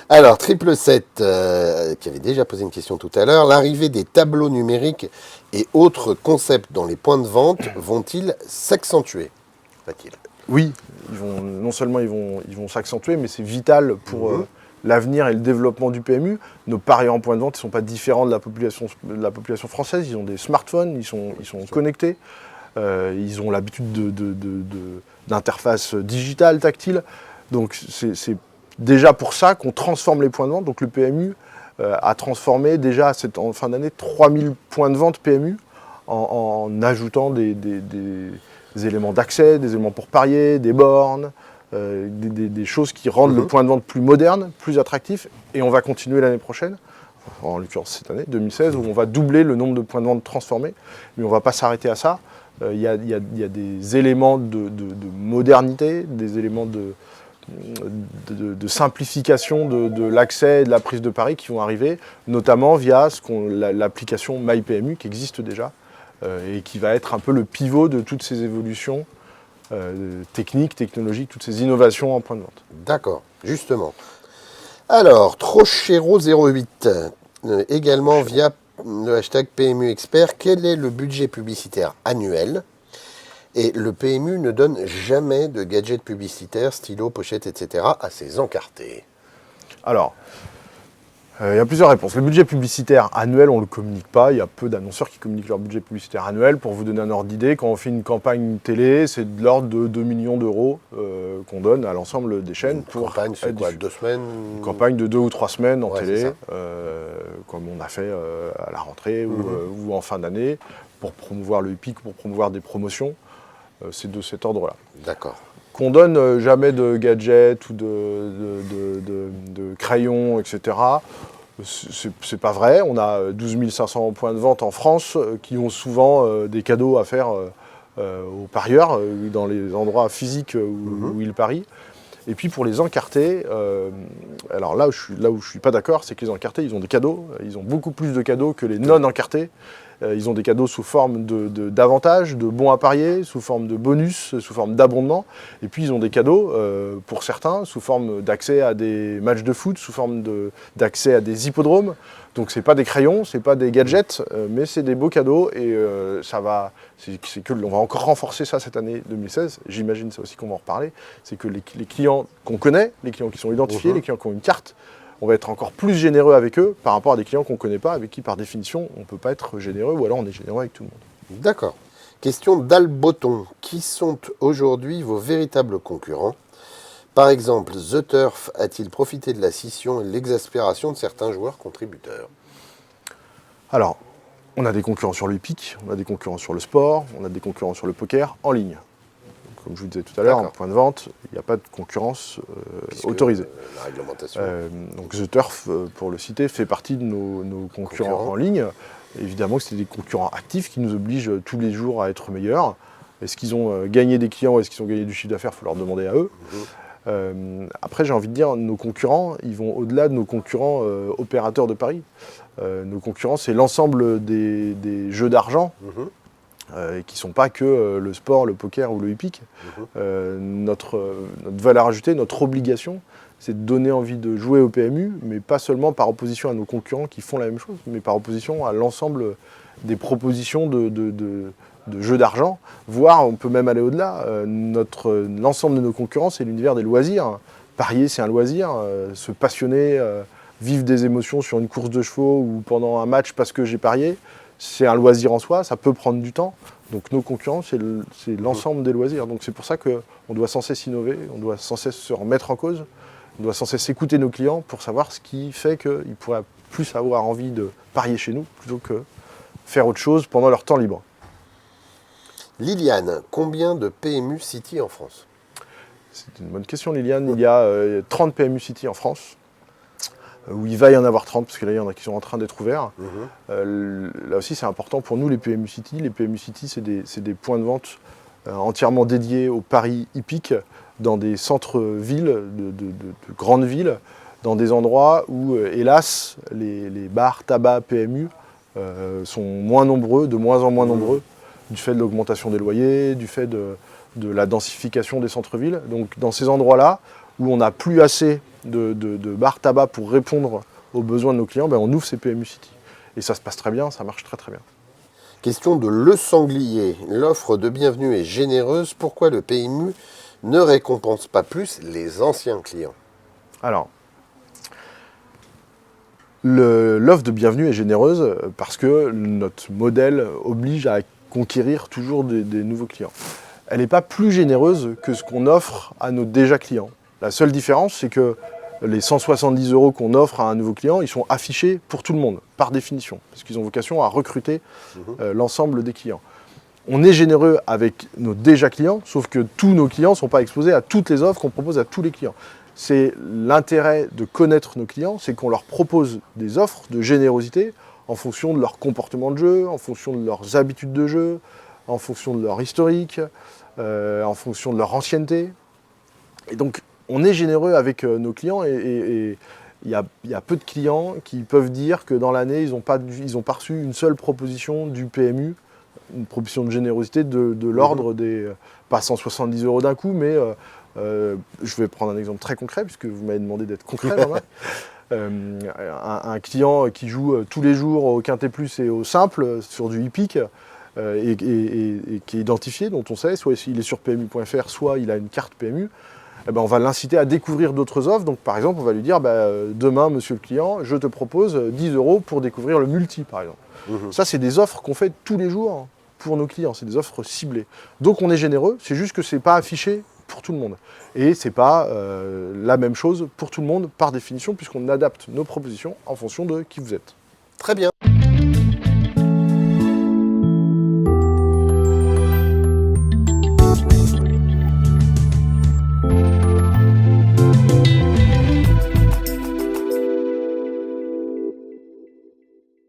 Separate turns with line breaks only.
Alors, 777, qui avait déjà posé une question tout à l'heure, l'arrivée des tableaux numériques et autres concepts dans les points de vente vont-ils s'accentuer? Va-t-il?
Oui, non seulement ils vont s'accentuer, mais c'est vital pour l'avenir et le développement du PMU. Nos parieurs en point de vente ne sont pas différents de la population française. Ils ont des smartphones, ils sont connectés, ils ont l'habitude d'interfaces digitales, tactiles. Donc c'est déjà pour ça qu'on transforme les points de vente. Donc le PMU a transformé déjà en fin d'année 3000 points de vente PMU en ajoutant des éléments d'accès, des éléments pour parier, des bornes, des choses qui rendent le point de vente plus moderne, plus attractif. Et on va continuer l'année prochaine, en l'occurrence cette année, 2016, où on va doubler le nombre de points de vente transformés. Mais on ne va pas s'arrêter à ça. Il y a des éléments de modernité, des éléments de simplification de l'accès et de la prise de pari qui vont arriver, notamment via l'application MyPMU qui existe déjà et qui va être un peu le pivot de toutes ces évolutions techniques, technologiques, toutes ces innovations en point de vente.
D'accord, justement. Alors, Trochero08, également via le hashtag PMU Expert, quel est le budget publicitaire annuel? Et le PMU ne donne jamais de gadgets publicitaires, stylos, pochettes, etc. à ses encartés.
Alors, il y a plusieurs réponses. Le budget publicitaire annuel, on ne le communique pas. Il y a peu d'annonceurs qui communiquent leur budget publicitaire annuel. Pour vous donner un ordre d'idée, quand on fait une campagne télé, c'est de l'ordre de 2 millions d'euros qu'on donne à l'ensemble des chaînes.
Une campagne, c'est quoi, 2 semaines?
Une campagne de 2 ou 3 semaines en télé, comme on a fait à la rentrée ou en fin d'année, pour promouvoir le HIPIC, pour promouvoir des promotions. C'est de cet ordre-là.
D'accord.
Qu'on donne jamais de gadgets ou de crayons, etc. C'est pas vrai. On a 12 500 points de vente en France qui ont souvent des cadeaux à faire aux parieurs dans les endroits physiques où ils parient. Et puis pour les encartés, alors là où je suis pas d'accord, c'est que les encartés, ils ont des cadeaux. Ils ont beaucoup plus de cadeaux que les non-encartés. Ils ont des cadeaux sous forme d'avantages, de bons à parier, sous forme de bonus, sous forme d'abondement. Et puis ils ont des cadeaux, pour certains, sous forme d'accès à des matchs de foot, sous forme d'accès à des hippodromes. Donc c'est pas des crayons, c'est pas des gadgets, mais c'est des beaux cadeaux. Et on va encore renforcer ça cette année 2016. J'imagine ça aussi qu'on va en reparler. C'est que les clients qu'on connaît, les clients qui sont identifiés, les clients qui ont une carte, on va être encore plus généreux avec eux par rapport à des clients qu'on ne connaît pas, avec qui par définition on ne peut pas être généreux, ou alors on est généreux avec tout le monde.
D'accord. Question d'Alboton. Qui sont aujourd'hui vos véritables concurrents? Par exemple, The Turf a-t-il profité de la scission et de l'exaspération de certains joueurs contributeurs?
Alors, on a des concurrents sur le hippique, on a des concurrents sur le sport, on a des concurrents sur le poker en ligne. Comme je vous disais tout à l'heure, en point de vente, il n'y a pas de concurrence autorisée.
La réglementation.
Donc The Turf, pour le citer, fait partie de nos concurrents en ligne. Évidemment que c'est des concurrents actifs qui nous obligent tous les jours à être meilleurs. Est-ce qu'ils ont gagné des clients, est-ce qu'ils ont gagné du chiffre d'affaires? Il faut leur demander à eux. Après, j'ai envie de dire, nos concurrents, ils vont au-delà de nos concurrents opérateurs de paris. Nos concurrents, c'est l'ensemble des jeux d'argent. Qui ne sont pas que le sport, le poker ou le hippique. Notre valeur ajoutée, notre obligation, c'est de donner envie de jouer au PMU, mais pas seulement par opposition à nos concurrents qui font la même chose, mais par opposition à l'ensemble des propositions de jeux d'argent, voire on peut même aller au-delà. L'ensemble de nos concurrents, c'est l'univers des loisirs. Parier, c'est un loisir. Se passionner, vivre des émotions sur une course de chevaux ou pendant un match parce que j'ai parié, c'est un loisir en soi, ça peut prendre du temps. Donc nos concurrents, c'est l'ensemble des loisirs. Donc c'est pour ça qu'on doit sans cesse innover, on doit sans cesse se remettre en cause, on doit sans cesse écouter nos clients pour savoir ce qui fait qu'ils pourraient plus avoir envie de parier chez nous plutôt que faire autre chose pendant leur temps libre.
Liliane, combien de PMU City en France?
C'est une bonne question, Liliane. Il y a 30 PMU City en France. Où il va y en avoir 30, parce que là, il y en a qui sont en train d'être ouverts. Là aussi, c'est important pour nous, les PMU City. Les PMU City, c'est des points de vente entièrement dédiés aux paris hippiques dans des centres-villes, de grandes villes, dans des endroits où, hélas, les bars, tabac, PMU sont moins nombreux, de moins en moins nombreux, du fait de l'augmentation des loyers, du fait de la densification des centres-villes. Donc, dans ces endroits-là, où on n'a plus assez de bar tabac pour répondre aux besoins de nos clients, on ouvre ces PMU City. Et ça se passe très bien, ça marche très très bien.
Question de Le Sanglier. L'offre de bienvenue est généreuse. Pourquoi le PMU ne récompense pas plus les anciens clients?
Alors, l'offre de bienvenue est généreuse parce que notre modèle oblige à conquérir toujours des nouveaux clients. Elle n'est pas plus généreuse que ce qu'on offre à nos déjà clients. La seule différence, c'est que les 170 € qu'on offre à un nouveau client, ils sont affichés pour tout le monde, par définition, parce qu'ils ont vocation à recruter l'ensemble des clients. On est généreux avec nos déjà clients, sauf que tous nos clients ne sont pas exposés à toutes les offres qu'on propose à tous les clients. C'est l'intérêt de connaître nos clients, c'est qu'on leur propose des offres de générosité en fonction de leur comportement de jeu, en fonction de leurs habitudes de jeu, en fonction de leur historique, en fonction de leur ancienneté. Et donc, on est généreux avec nos clients et il y a peu de clients qui peuvent dire que dans l'année, ils n'ont pas reçu une seule proposition du PMU, une proposition de générosité de l'ordre des, pas 170 € d'un coup, mais je vais prendre un exemple très concret, puisque vous m'avez demandé d'être concret. Un client qui joue tous les jours au Quintet Plus et au Simple, sur du hippique, et qui est identifié, dont on sait, soit il est sur PMU.fr, soit il a une carte PMU, on va l'inciter à découvrir d'autres offres. Donc par exemple, on va lui dire, demain, monsieur le client, je te propose 10 € pour découvrir le multi, par exemple. Ça, c'est des offres qu'on fait tous les jours pour nos clients, c'est des offres ciblées. Donc on est généreux, c'est juste que ce n'est pas affiché pour tout le monde. Et ce n'est pas la même chose pour tout le monde, par définition, puisqu'on adapte nos propositions en fonction de qui vous êtes.
Très bien.